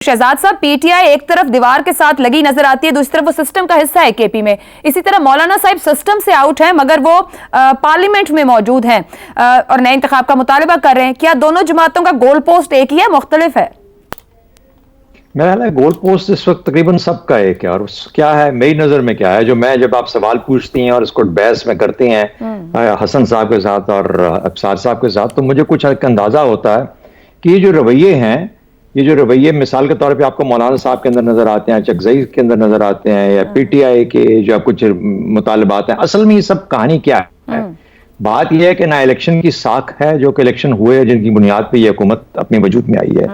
शहजाद साहब, पीटीआई एक तरफ दीवार के साथ लगी नजर आती है, दूसरी तरफ वो सिस्टम का हिस्सा है केपी में। इसी तरह मौलाना साहब सिस्टम से आउट हैं मगर वो पार्लियामेंट में मौजूद हैं और नए इंतखाब का मुतालबा कर रहे हैं। क्या दोनों जमातों का गोल पोस्ट एक ही है, मुख्तलिफ है? मेरा ख्याल है गोल पोस्ट इस वक्त तकरीबन सबका एक है। और क्या है मेरी नजर में क्या है, जो मैं जब आप सवाल पूछती हैं और इसको बहस में करते हैं हसन साहब के साथ और अब्सार साहब के साथ, तो मुझे कुछ अंदाजा होता है कि ये जो रवैये हैं, ये जो रवैये मिसाल के तौर पे आपको मौलाना साहब के अंदर नजर आते हैं, चकजई के अंदर नजर आते हैं, या पीटीआई के जो कुछ मुतालबात हैं, असल में ये सब कहानी क्या है? बात यह है कि ना इलेक्शन की साख है, जो कि इलेक्शन हुए जिनकी बुनियाद पे ये हुकूमत अपने वजूद में आई है,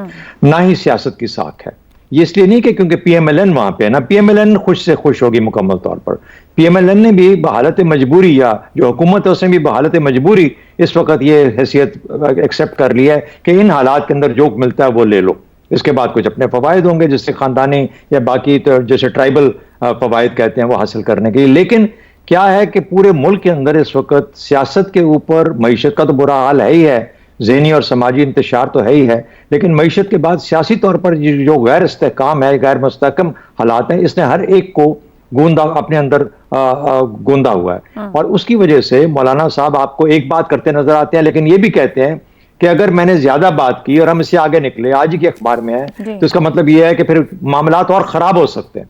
ना ही सियासत की साख है। ये इसलिए नहीं कि क्योंकि पीएमएलएन वहां पे है ना, पीएमएलएन खुश से खुश होगी मुकम्मल तौर पर। पीएमएलएन ने भी बहालत मजबूरी, या जो हुकूमत है उसने भी बहालत मजबूरी इस वक्त ये हैसियत एक्सेप्ट कर लिया है कि इन हालात के अंदर जो मिलता है वो ले लो, इसके बाद कुछ अपने फवायद होंगे जिससे खानदानी या बाकी तो जैसे ट्राइबल फवायद कहते हैं वो हासिल करने के लिए। लेकिन क्या है कि पूरे मुल्क के अंदर इस वक्त सियासत के ऊपर मईशत का तो बुरा हाल है ही है, ज़हनी और समाजी इंतशार तो है ही है, लेकिन मईशत के बाद सियासी तौर पर जो गैर इस्तेहकाम है, गैर मुस्तहकम हालात हैं, इसने हर एक को गूंदा अपने अंदर गूंदा हुआ है। और उसकी वजह से मौलाना साहब आपको एक बात करते नजर आते हैं, लेकिन ये भी कहते हैं कि अगर मैंने ज्यादा बात की और हम इससे आगे निकले, आज ही के अखबार में है, तो इसका मतलब ये है कि फिर मामलात और खराब हो सकते हैं।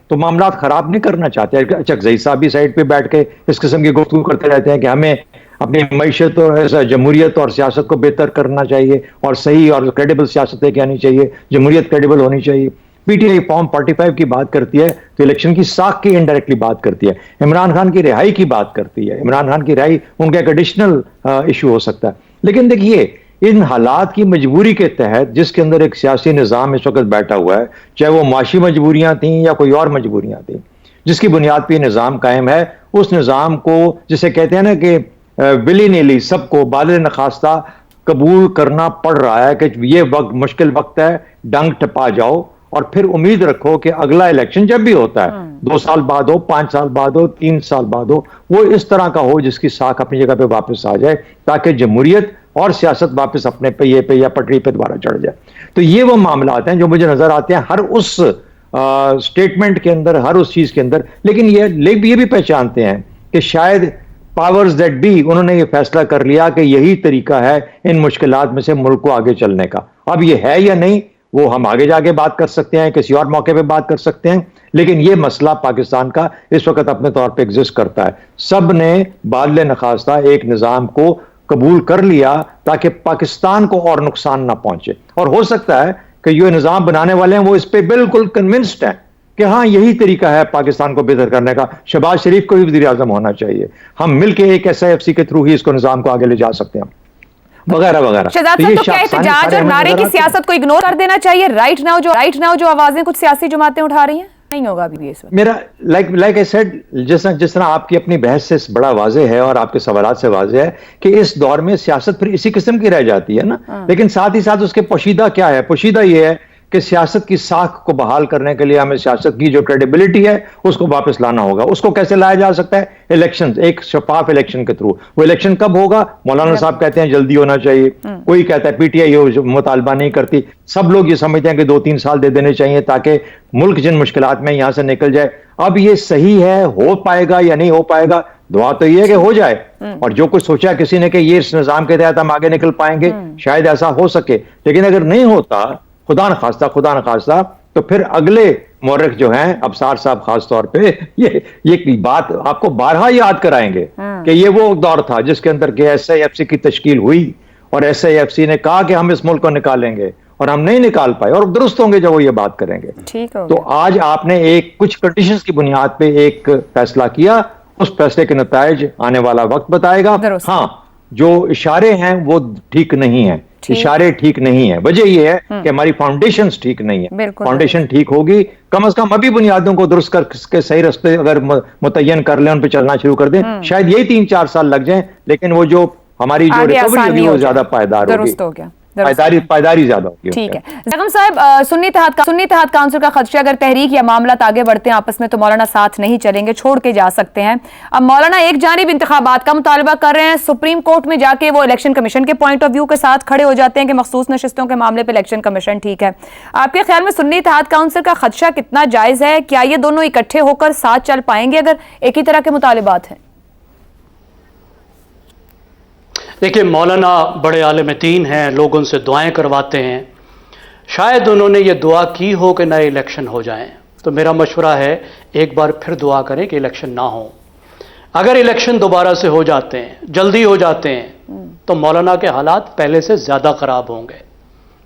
तो मामलात खराब नहीं करना चाहते। चकजई साहब भी साइड पे बैठ के इस किस्म की गुफ्तगू करते रहते हैं कि हमें अपनी मईशत और जमहूरियत और सियासत को बेहतर करना चाहिए और सही और क्रेडिबल सियासत लेके आनी चाहिए, जमहूरियत क्रेडिबल होनी चाहिए। पीटीआई फॉर्म 45 की बात करती है तो इलेक्शन की साख की इनडायरेक्टली बात करती है, इमरान खान की रिहाई की बात करती है। इमरान खान की रिहाई उनका एक एडिशनल इशू हो सकता है। लेकिन देखिए, इन हालात की मजबूरी के तहत जिसके अंदर एक सियासी निज़ाम इस वक्त बैठा हुआ है, चाहे वो माशी मजबूरियां थी या कोई और मजबूरियां थी, जिसकी बुनियाद पर निज़ाम कायम है, उस निज़ाम को जिसे कहते हैं ना कि विली नीली सबको बादल नखास्ता कबूल करना पड़ रहा है कि ये वक्त मुश्किल वक्त है, डंग टपा जाओ और फिर उम्मीद रखो कि अगला इलेक्शन जब भी होता है, 2 साल बाद हो, 5 साल बाद हो, 3 साल बाद हो, वो इस तरह का हो जिसकी साख अपनी जगह पे वापस आ जाए, ताकि जमहूरियत और सियासत वापस अपने पहिए पे या पटरी पे दोबारा चढ़ जाए। तो ये वो मामलात हैं जो मुझे नजर आते हैं हर उस स्टेटमेंट के अंदर, हर उस चीज के अंदर। लेकिन ये भी पहचानते हैं कि शायद पावर्स दैट बी उन्होंने ये फैसला कर लिया कि यही तरीका है इन मुश्किलात में से मुल्क को आगे चलने का। अब ये है या नहीं वो हम आगे जाके बात कर सकते हैं, किसी और मौके पे बात कर सकते हैं, लेकिन ये मसला पाकिस्तान का इस वक्त अपने तौर पे एग्जिस्ट करता है। सब ने बादल नखास्ता एक निज़ाम को कबूल कर लिया ताकि पाकिस्तान को और नुकसान ना पहुंचे। और हो सकता है कि जो निज़ाम बनाने वाले हैं वो इस पे बिल्कुल कन्विंस्ड हैं कि हाँ यही तरीका है पाकिस्तान को बेहतर करने का, शहबाज शरीफ को भी वज़ीर आज़म होना चाहिए, हम मिलके एक SIFC के थ्रू ही इसको निज़ाम को आगे ले जा सकते हैं, वगैरह वगैरह। शहजाद साहब, तो क्या एहतजाज और नारे की सियासत को इग्नोर कर देना चाहिए? राइट नाउ जो आवाजें कुछ सियासी जमातें उठा रही हैं, नहीं होगा अभी भी इस वक्त। मेरा लाइक आई सेड, जिस तरह आपकी अपनी बहस से बड़ा वाज़ेह है और आपके सवालात से वाज़ेह है कि इस दौर में सियासत फिर इसी किस्म की रह जाती है ना। लेकिन साथ ही साथ उसके पोशीदा क्या है? पोशीदा ये है कि सियासत की साख को बहाल करने के लिए हमें सियासत की जो क्रेडिबिलिटी है उसको वापस लाना होगा। उसको कैसे लाया जा सकता है? इलेक्शन, एक शफाफ इलेक्शन के थ्रू। वो इलेक्शन कब होगा? मौलाना साहब कहते हैं जल्दी होना चाहिए, कोई कहता है पीटीआई मुतालबा नहीं करती, सब लोग ये समझते हैं कि 2-3 साल दे देने चाहिए ताकि मुल्क जिन मुश्किलात में यहां से निकल जाए। अब ये सही है, हो पाएगा या नहीं हो पाएगा? दुआ तो ये है कि हो जाए, और जो कुछ सोचा किसी ने कि ये इस निजाम के तहत हम आगे निकल पाएंगे, शायद ऐसा हो सके। लेकिन अगर नहीं होता, खुदा न खास्ता, तो फिर अगले मौरख जो हैं, अब्सार साहब खास तौर पे, ये बात आपको बारहा याद कराएंगे कि ये वो दौर था जिसके अंदर के SIFC की तश्कील हुई और SIFC ने कहा कि हम इस मुल्क को निकालेंगे और हम नहीं निकाल पाए, और दुरुस्त होंगे जब वो ये बात करेंगे। तो आज आपने एक कुछ कंडीशंस की बुनियाद पे एक फैसला किया, उस फैसले के नताइज आने वाला वक्त बताएगा। हाँ, जो इशारे हैं वो ठीक नहीं है, इशारे ठीक नहीं है। वजह यह है कि हमारी फाउंडेशंस ठीक नहीं है। फाउंडेशन ठीक होगी, कम से कम अभी बुनियादों को दुरुस्त करके सही रास्ते अगर मुतय्यन कर लें, उन पर चलना शुरू कर दें, शायद यही 3-4 साल लग जाएं, लेकिन वो जो हमारी जो रिकवरी होगी वो ज्यादा पायदार होगी। पायदारी ज्यादा होगी। ठीक है ज़ैगम साहब, सुन्नी इत्तेहाद काउंसिल का खदशा, अगर तहरीक या मामला आगे बढ़ते हैं आपस में तो मौलाना साथ नहीं चलेंगे, छोड़ के जा सकते हैं। अब मौलाना एक जानिब इंतखाबात का मुतालबा कर रहे हैं, सुप्रीम कोर्ट में जाके वो इलेक्शन कमीशन के पॉइंट ऑफ व्यू के साथ खड़े हो जाते हैं कि मखसूस नशिस्तों के मामले पर इलेक्शन कमीशन ठीक है। आपके ख्याल में सुन्नी इत्तेहाद काउंसिल का खदशा कितना जायज़ है? क्या ये दोनों इकट्ठे होकर साथ चल पाएंगे अगर एक ही तरह के मुतालिबात हैं? देखिए, मौलाना बड़े आलिम दीन हैं, लोग उनसे दुआएं करवाते हैं, शायद उन्होंने ये दुआ की हो कि नए इलेक्शन हो जाएं। तो मेरा मशवरा है एक बार फिर दुआ करें कि इलेक्शन ना हो। अगर इलेक्शन दोबारा से हो जाते हैं, जल्दी हो जाते हैं, तो मौलाना के हालात पहले से ज़्यादा ख़राब होंगे।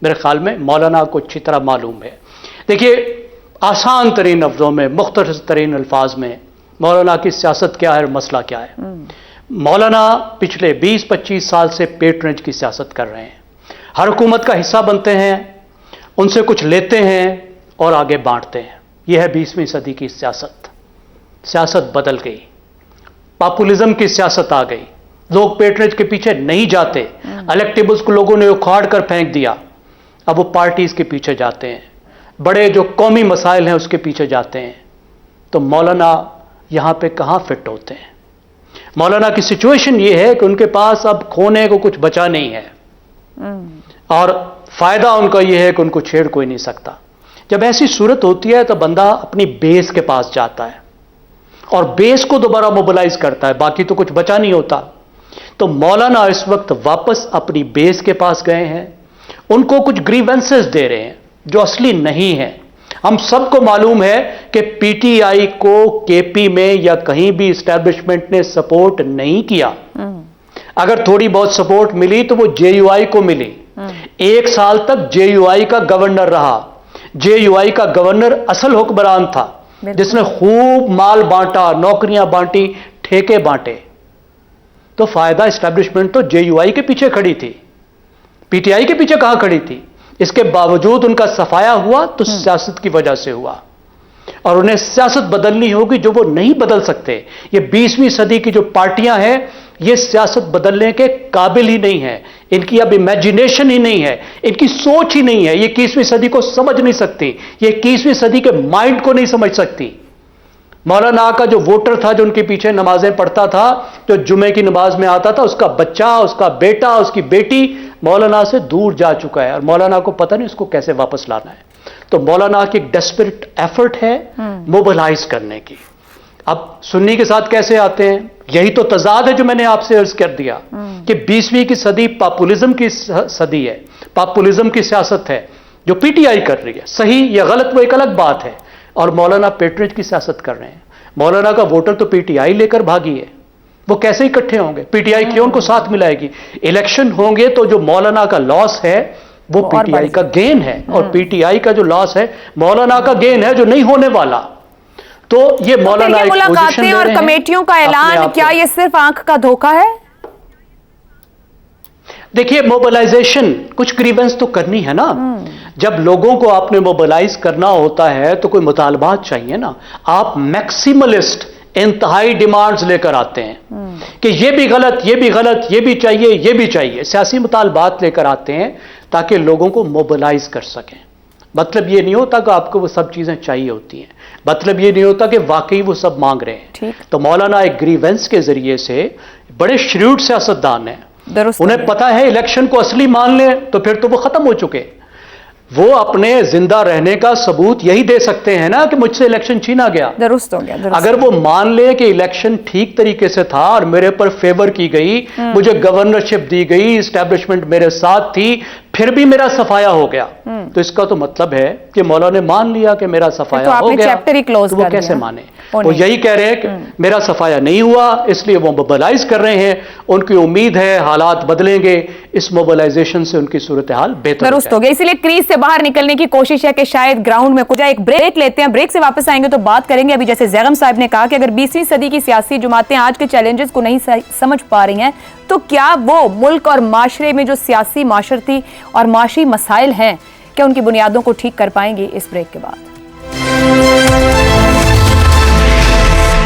मेरे ख्याल में मौलाना को अच्छी तरह मालूम है। देखिए, आसान तरीन लफ्ज़ों में, मुख्तसर तरीन अल्फाज में मौलाना की सियासत क्या है और मसला क्या है। मौलाना पिछले 20-25 साल से पेट्रनेज की सियासत कर रहे हैं। हर हुकूमत का हिस्सा बनते हैं, उनसे कुछ लेते हैं और आगे बांटते हैं। यह है 20वीं सदी की सियासत। सियासत बदल गई, पॉपुलिज्म की सियासत आ गई। लोग पेट्रनेज के पीछे नहीं जाते, इलेक्टेबल्स को लोगों ने उखाड़ कर फेंक दिया। अब वो पार्टीज के पीछे जाते हैं, बड़े जो कौमी मसाइल हैं उसके पीछे जाते हैं। तो मौलाना यहां पे कहां फिट होते हैं? मौलाना की सिचुएशन ये है कि उनके पास अब खोने को कुछ बचा नहीं है और फायदा उनका ये है कि उनको छेड़ कोई नहीं सकता। जब ऐसी सूरत होती है तो बंदा अपनी बेस के पास जाता है और बेस को दोबारा मोबिलाइज करता है, बाकी तो कुछ बचा नहीं होता। तो मौलाना इस वक्त वापस अपनी बेस के पास गए हैं, उनको कुछ ग्रीवेंसेस दे रहे हैं जो असली नहीं है। हम सबको मालूम है कि पीटीआई को केपी में या कहीं भी इस्टेब्लिशमेंट ने सपोर्ट नहीं किया। अगर थोड़ी बहुत सपोर्ट मिली तो वो जेयूआई को मिली। 1 साल तक जेयूआई का गवर्नर रहा। जेयूआई का गवर्नर असल हुक्मरान था जिसने खूब माल बांटा, नौकरियां बांटी, ठेके बांटे। तो फायदा इस्टेब्लिशमेंट तो जेयूआई के पीछे खड़ी थी, पीटीआई के पीछे कहां खड़ी थी? इसके बावजूद उनका सफाया हुआ तो सियासत की वजह से हुआ और उन्हें सियासत बदलनी होगी जो वो नहीं बदल सकते। ये 20वीं सदी की जो पार्टियां हैं ये सियासत बदलने के काबिल ही नहीं है, इनकी अब इमेजिनेशन ही नहीं है, इनकी सोच ही नहीं है। ये 21वीं सदी को समझ नहीं सकती, ये 21वीं सदी के माइंड को नहीं समझ सकती। मौलाना का जो वोटर था, जो उनके पीछे नमाजें पढ़ता था, जो जुमे की नमाज में आता था, उसका बच्चा, उसका बेटा, उसकी बेटी मौलाना से दूर जा चुका है और मौलाना को पता नहीं उसको कैसे वापस लाना है। तो मौलाना की एक डेस्परेट एफर्ट है मोबिलाइज करने की। अब सुन्नी के साथ कैसे आते हैं? यही तो तजाद है जो मैंने आपसे अर्ज कर दिया कि 20वीं की सदी पॉपुलिज्म की सदी है, पॉपुलिज्म की सियासत है जो पीटीआई कर रही है। सही या गलत वो एक अलग बात है, और मौलाना पेट्रनेज की सियासत कर रहे हैं। मौलाना का वोटर तो पीटीआई लेकर भागी है, वो कैसे इकट्ठे होंगे? पीटीआई क्यों उनको साथ मिलाएगी? इलेक्शन होंगे तो जो मौलाना का लॉस है वो पीटीआई का गेन है, और पीटीआई का जो लॉस है मौलाना का गेन है जो नहीं होने वाला। तो ये मौलाना एक मुलाकातें और कमेटियों का ऐलान, क्या ये सिर्फ आंख का धोखा है? देखिए, मोबिलाइजेशन कुछ ग्रीवेंस तो करनी है ना। जब लोगों को आपने मोबिलाइज करना होता है तो कोई मुतालबात चाहिए ना। आप मैक्सिमलिस्ट इंतहाई डिमांड्स लेकर आते हैं कि ये भी गलत, ये भी गलत, ये भी चाहिए, ये भी चाहिए। सियासी मुतालबात लेकर आते हैं ताकि लोगों को मोबिलाइज कर सकें। मतलब ये नहीं होता कि आपको वो सब चीजें चाहिए होती हैं, मतलब ये नहीं होता कि वाकई वो सब मांग रहे हैं। तो मौलाना एक ग्रीवेंस के जरिए से बड़े श्रूड सियासतदान हैं, उन्हें पता है इलेक्शन को असली मान ले तो फिर तो वो खत्म हो चुके। वो अपने जिंदा रहने का सबूत यही दे सकते हैं ना कि मुझसे इलेक्शन छीना गया, दुरुस्त हो गया। अगर वो मान ले कि इलेक्शन ठीक तरीके से था और मेरे पर फेवर की गई, मुझे गवर्नरशिप दी गई, एस्टैब्लिशमेंट मेरे साथ थी, फिर भी मेरा सफाया हो गया, तो इसका तो मतलब है कि मौलाना ने मान लिया कि मेरा सफाया हो गया। चैप्टर ही क्लोज, तो वो कैसे माने? वो यही कह रहे हैं कि मेरा सफाया नहीं हुआ, इसलिए वो मोबिलाइज कर रहे हैं। उनकी उम्मीद है हालात बदलेंगे, इस मोबिलाइजेशन से उनकी सूरत हाल बेहतर हो गई। इसलिए क्रीज से बाहर निकलने की कोशिश है कि शायद ग्राउंड में कुछ। एक ब्रेक लेते हैं, ब्रेक से वापस आएंगे तो बात करेंगे। अभी जैसे ज़ैगम साहब ने कहा कि अगर 20वीं सदी की सियासी जमातें आज के चैलेंजेस को नहीं समझ पा रही हैं तो क्या वो मुल्क और माशरे में जो सियासी, माशरती और माशी मसाइल हैं, क्या उनकी बुनियादों को ठीक कर पाएंगे? इस ब्रेक के बाद